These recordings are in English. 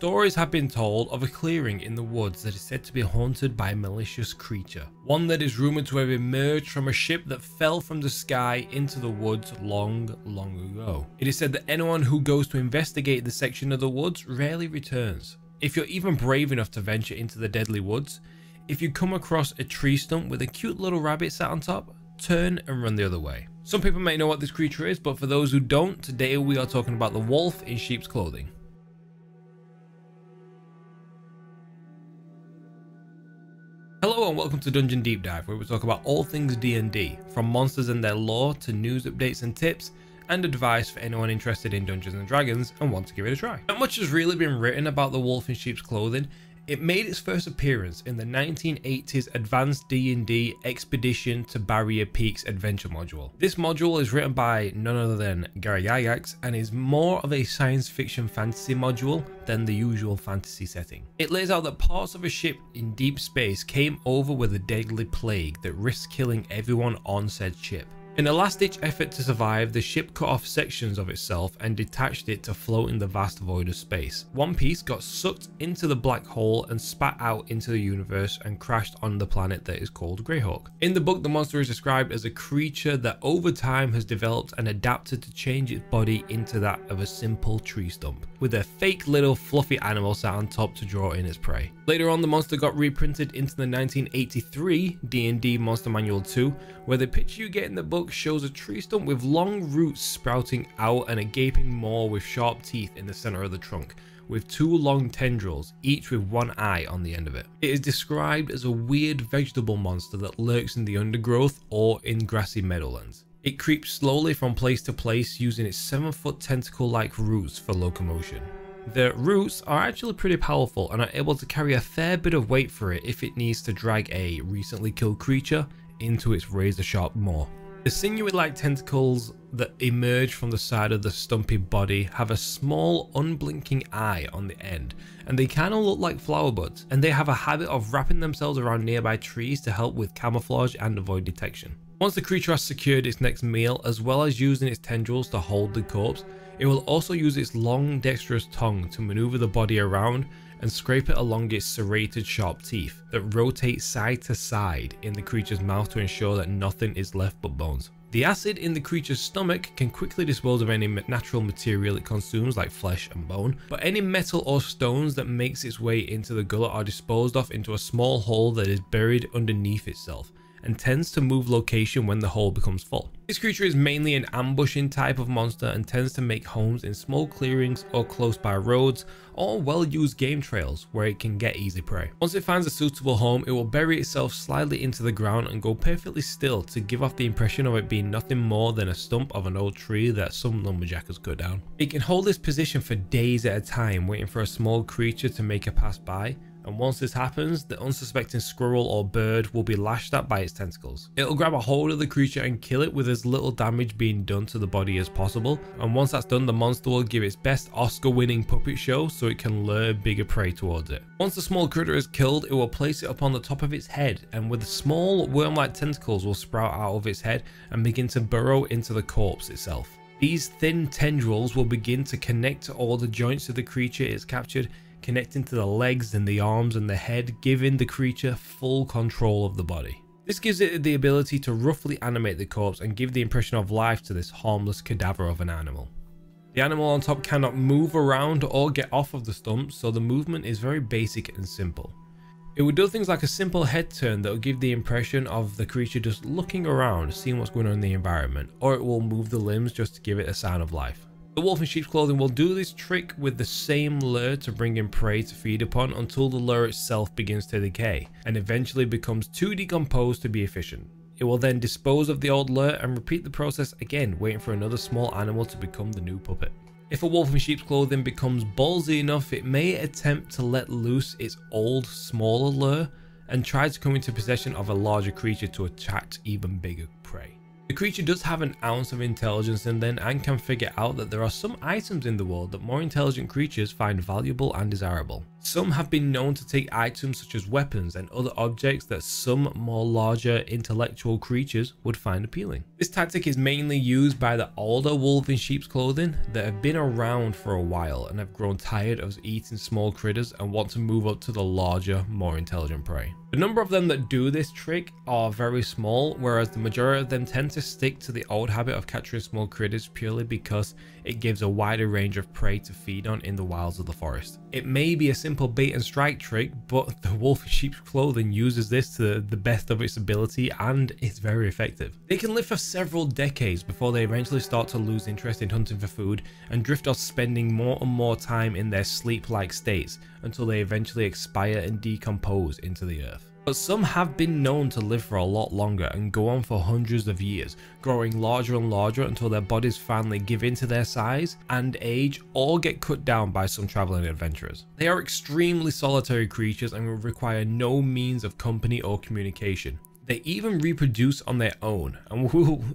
Stories have been told of a clearing in the woods that is said to be haunted by a malicious creature, one that is rumored to have emerged from a ship that fell from the sky into the woods long ago. It is said that anyone who goes to investigate the section of the woods rarely returns. If you're even brave enough to venture into the deadly woods, if you come across a tree stump with a cute little rabbit sat on top, turn and run the other way. Some people may know what this creature is, but for those who don't, today we are talking about the wolf in sheep's clothing. Hello and welcome to Dungeon Deep Dive, where we talk about all things D&D, from monsters and their lore to news updates and tips, and advice for anyone interested in Dungeons and Dragons and want to give it a try. Not much has really been written about the wolf in sheep's clothing. It made its first appearance in the 1980s Advanced D&D Expedition to Barrier Peaks adventure module. This module is written by none other than Gary Gygax and is more of a science fiction fantasy module than the usual fantasy setting. It lays out that parts of a ship in deep space came over with a deadly plague that risked killing everyone on said ship. In a last-ditch effort to survive, the ship cut off sections of itself and detached it to float in the vast void of space. One piece got sucked into the black hole and spat out into the universe and crashed on the planet that is called Greyhawk. In the book, the monster is described as a creature that over time has developed and adapted to change its body into that of a simple tree stump, with a fake little fluffy animal sat on top to draw in its prey. Later on, the monster got reprinted into the 1983 D&D Monster Manual 2, where the picture you get in the book shows a tree stump with long roots sprouting out and a gaping maw with sharp teeth in the center of the trunk, with two long tendrils, each with one eye on the end of it. It is described as a weird vegetable monster that lurks in the undergrowth or in grassy meadowlands. It creeps slowly from place to place using its 7-foot tentacle-like roots for locomotion. The roots are actually pretty powerful and are able to carry a fair bit of weight for it if it needs to drag a recently killed creature into its razor-sharp maw. The sinewy-like tentacles that emerge from the side of the stumpy body have a small unblinking eye on the end, and they kind of look like flower buds, and they have a habit of wrapping themselves around nearby trees to help with camouflage and avoid detection. Once the creature has secured its next meal, as well as using its tendrils to hold the corpse, it will also use its long dexterous tongue to maneuver the body around and scrape it along its serrated sharp teeth that rotate side to side in the creature's mouth to ensure that nothing is left but bones. The acid in the creature's stomach can quickly dispose of any natural material it consumes like flesh and bone, but any metal or stones that makes its way into the gullet are disposed of into a small hole that is buried underneath itself, and tends to move location when the hole becomes full. This creature is mainly an ambushing type of monster and tends to make homes in small clearings or close by roads or well-used game trails where it can get easy prey. Once it finds a suitable home, it will bury itself slightly into the ground and go perfectly still to give off the impression of it being nothing more than a stump of an old tree that some lumberjack has cut down. It can hold this position for days at a time, waiting for a small creature to make a pass by, and once this happens, the unsuspecting squirrel or bird will be lashed at by its tentacles. It'll grab a hold of the creature and kill it with as little damage being done to the body as possible, and once that's done, the monster will give its best Oscar-winning puppet show so it can lure bigger prey towards it. Once the small critter is killed, it will place it upon the top of its head, and with the small worm-like tentacles will sprout out of its head and begin to burrow into the corpse itself. These thin tendrils will begin to connect to all the joints of the creature it's captured, connecting to the legs and the arms and the head, giving the creature full control of the body. This gives it the ability to roughly animate the corpse and give the impression of life to this harmless cadaver of an animal. The animal on top cannot move around or get off of the stump, so the movement is very basic and simple. It would do things like a simple head turn that will give the impression of the creature just looking around, seeing what's going on in the environment, or it will move the limbs just to give it a sign of life. The wolf in sheep's clothing will do this trick with the same lure to bring in prey to feed upon until the lure itself begins to decay and eventually becomes too decomposed to be efficient. It will then dispose of the old lure and repeat the process again, waiting for another small animal to become the new puppet. If a wolf in sheep's clothing becomes ballsy enough, it may attempt to let loose its old, smaller lure and try to come into possession of a larger creature to attract even bigger prey. The creature does have an ounce of intelligence in them and can figure out that there are some items in the world that more intelligent creatures find valuable and desirable. Some have been known to take items such as weapons and other objects that some more larger intellectual creatures would find appealing. This tactic is mainly used by the older wolf in sheep's clothing that have been around for a while and have grown tired of eating small critters and want to move up to the larger, more intelligent prey. The number of them that do this trick are very small, whereas the majority of them tend to stick to the old habit of capturing small critters purely because it gives a wider range of prey to feed on in the wilds of the forest. It may be a simple bait and strike trick, but the wolf in sheep's clothing uses this to the best of its ability and it's very effective. They can live for several decades before they eventually start to lose interest in hunting for food and drift off spending more and more time in their sleep-like states until they eventually expire and decompose into the earth. But some have been known to live for a lot longer and go on for hundreds of years, growing larger and larger until their bodies finally give in to their size and age or get cut down by some traveling adventurers. They are extremely solitary creatures and will require no means of company or communication. They even reproduce on their own, and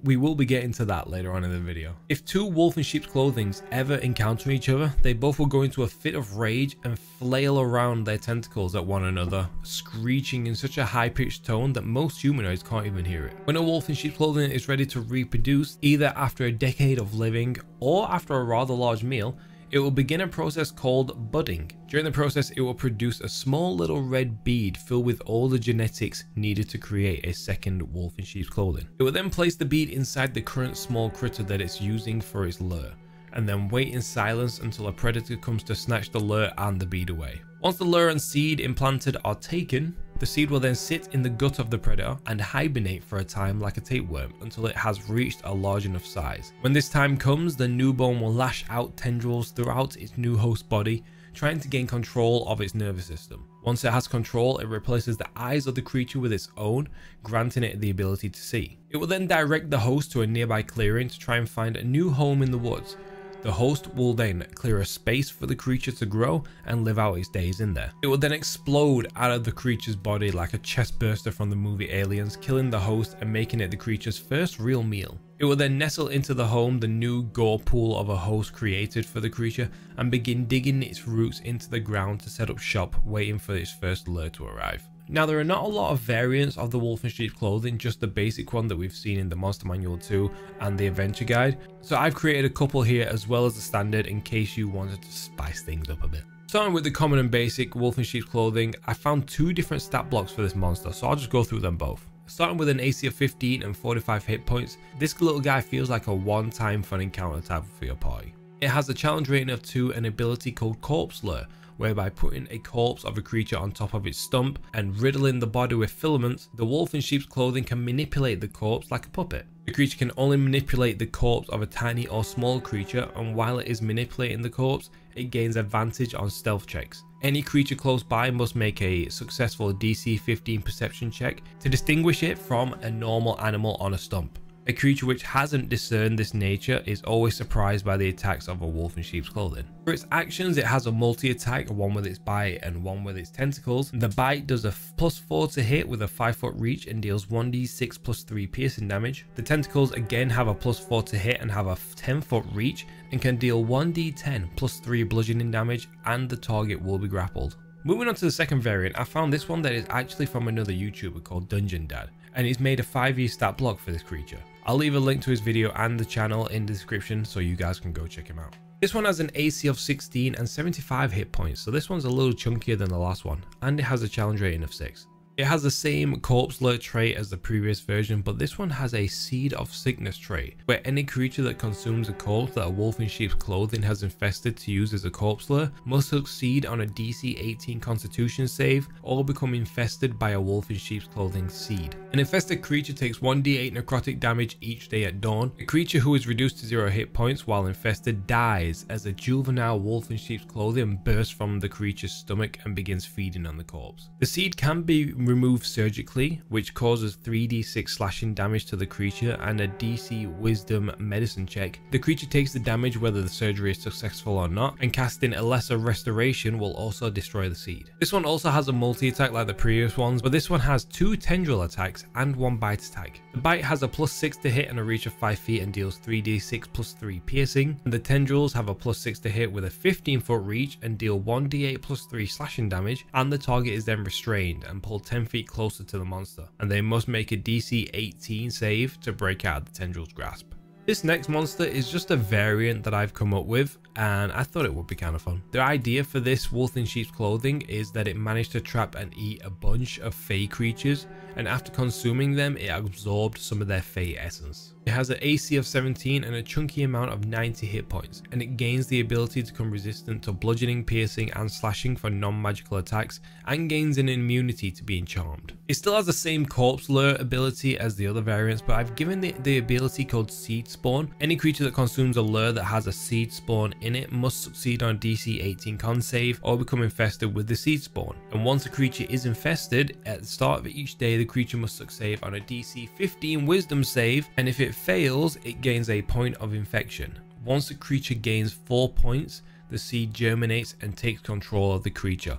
we will be getting to that later on in the video. If two wolf in sheep's clothing ever encounter each other, they both will go into a fit of rage and flail around their tentacles at one another, screeching in such a high-pitched tone that most humanoids can't even hear it. When a wolf in sheep's clothing is ready to reproduce, either after a decade of living or after a rather large meal, it will begin a process called budding. During the process, it will produce a small little red bead filled with all the genetics needed to create a second wolf in sheep's clothing. It will then place the bead inside the current small critter that it's using for its lure, and then wait in silence until a predator comes to snatch the lure and the bead away. Once the lure and seed implanted are taken, the seed will then sit in the gut of the predator and hibernate for a time like a tapeworm until it has reached a large enough size. When this time comes, the newborn will lash out tendrils throughout its new host body, trying to gain control of its nervous system. Once it has control, it replaces the eyes of the creature with its own, granting it the ability to see. It will then direct the host to a nearby clearing to try and find a new home in the woods. The host will then clear a space for the creature to grow and live out its days in there. It will then explode out of the creature's body like a chest burster from the movie Aliens, killing the host and making it the creature's first real meal. It will then nestle into the home the new gore pool of a host created for the creature and begin digging its roots into the ground to set up shop, waiting for its first lure to arrive. Now, there are not a lot of variants of the wolf in sheep's clothing, just the basic one that we've seen in the Monster Manual 2 and the Adventure Guide. So I've created a couple here as well as the standard in case you wanted to spice things up a bit. Starting with the common and basic wolf in sheep's clothing, I found two different stat blocks for this monster, so I'll just go through them both. Starting with an AC of 15 and 45 hit points, this little guy feels like a one-time fun encounter type for your party. It has a challenge rating of 2 and an ability called Corpse Lure, whereby putting a corpse of a creature on top of its stump and riddling the body with filaments, the wolf in sheep's clothing can manipulate the corpse like a puppet. The creature can only manipulate the corpse of a tiny or small creature, and while it is manipulating the corpse, it gains advantage on stealth checks. Any creature close by must make a successful DC 15 perception check to distinguish it from a normal animal on a stump. A creature which hasn't discerned this nature is always surprised by the attacks of a wolf in sheep's clothing. For its actions, it has a multi-attack, one with its bite and one with its tentacles. The bite does a +4 to hit with a 5-foot reach and deals 1d6 plus 3 piercing damage. The tentacles again have a +4 to hit and have a 10-foot reach and can deal 1d10 plus 3 bludgeoning damage, and the target will be grappled. Moving on to the second variant, I found this one that is actually from another YouTuber called Dungeon Dad, and he's made a 5e stat block for this creature. I'll leave a link to his video and the channel in the description so you guys can go check him out. This one has an AC of 16 and 75 hit points, so this one's a little chunkier than the last one, and it has a challenge rating of 6. It has the same corpse lure trait as the previous version, but this one has a seed of sickness trait, where any creature that consumes a corpse that a wolf in sheep's clothing has infested to use as a corpse lure must succeed on a DC 18 constitution save or become infested by a wolf in sheep's clothing seed. An infested creature takes 1d8 necrotic damage each day at dawn. A creature who is reduced to 0 hit points while infested dies as a juvenile wolf in sheep's clothing bursts from the creature's stomach and begins feeding on the corpse. The seed can be remove surgically, which causes 3d6 slashing damage to the creature, and a DC Wisdom medicine check. The creature takes the damage whether the surgery is successful or not, and casting a lesser restoration will also destroy the seed. This one also has a multi-attack like the previous ones, but this one has 2 tendril attacks and 1 bite attack. The bite has a +6 to hit and a reach of 5 feet and deals 3d6 plus 3 piercing, and the tendrils have a +6 to hit with a 15-foot reach and deal 1d8 plus 3 slashing damage, and the target is then restrained and pulled 10 feet closer to the monster, and they must make a DC 18 save to break out of the tendril's grasp. This next monster is just a variant that I've come up with, and I thought it would be kind of fun. The idea for this wolf in sheep's clothing is that it managed to trap and eat a bunch of fey creatures, and after consuming them it absorbed some of their fey essence. It has an AC of 17 and a chunky amount of 90 hit points, and it gains the ability to become resistant to bludgeoning, piercing and slashing for non-magical attacks, and gains an immunity to being charmed. It still has the same corpse lure ability as the other variants, but I've given it the ability called seed spawn. Any creature that consumes a lure that has a seed spawn in it must succeed on a DC 18 con save or become infested with the seed spawn, and once a creature is infested, at the start of each day the creature must succeed on a DC 15 wisdom save, and if it fails it gains a point of infection. Once the creature gains 4 points, the seed germinates and takes control of the creature.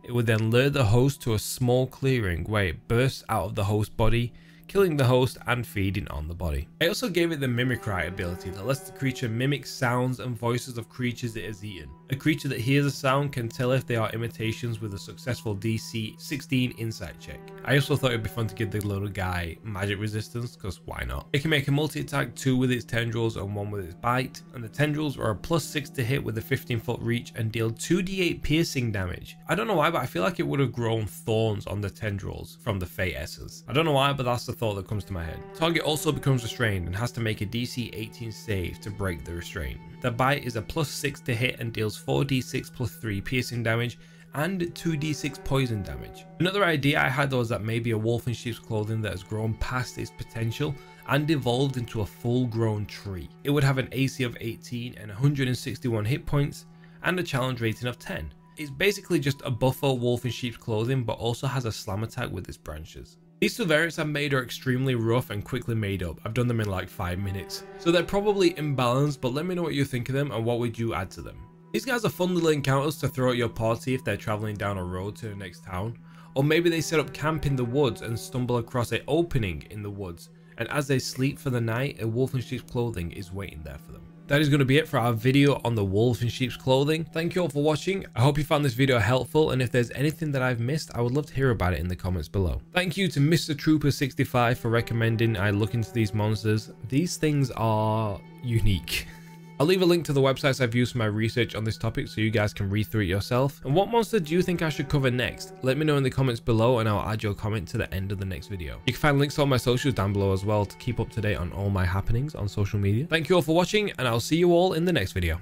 It would then lure the host to a small clearing where it bursts out of the host body, killing the host and feeding on the body. I also gave it the Mimicry ability that lets the creature mimic sounds and voices of creatures it has eaten. A creature that hears a sound can tell if they are imitations with a successful DC 16 insight check. I also thought it'd be fun to give the little guy magic resistance, because why not? It can make a multi-attack, 2 with its tendrils and 1 with its bite, and the tendrils are a +6 to hit with a 15-foot reach and deal 2d8 piercing damage. I don't know why, but I feel like it would have grown thorns on the tendrils from the Fey essence. I don't know why, but that's the thought that comes to my head. Target also becomes restrained and has to make a DC 18 save to break the restraint. The bite is a +6 to hit and deals 4d6 plus 3 piercing damage and 2d6 poison damage. Another idea I had was that maybe a wolf in sheep's clothing that has grown past its potential and evolved into a full-grown tree. It would have an AC of 18 and 161 hit points and a challenge rating of 10. It's basically just a buffer wolf in sheep's clothing, but also has a slam attack with its branches. These 2 variants I've made are extremely rough and quickly made up. I've done them in like 5 minutes. So they're probably imbalanced, but let me know what you think of them and what would you add to them. These guys are fun little encounters to throw at your party if they're traveling down a road to the next town. Or maybe they set up camp in the woods and stumble across an opening in the woods, and as they sleep for the night, a wolf in sheep's clothing is waiting there for them. That is going to be it for our video on the wolf in sheep's clothing. Thank you all for watching. I hope you found this video helpful, and if there's anything that I've missed, I would love to hear about it in the comments below. Thank you to Mr. Trooper 65 for recommending I look into these monsters. These things are unique. I'll leave a link to the websites I've used for my research on this topic so you guys can read through it yourself. And what monster do you think I should cover next? Let me know in the comments below and I'll add your comment to the end of the next video. You can find links to all my socials down below as well to keep up to date on all my happenings on social media. Thank you all for watching, and I'll see you all in the next video.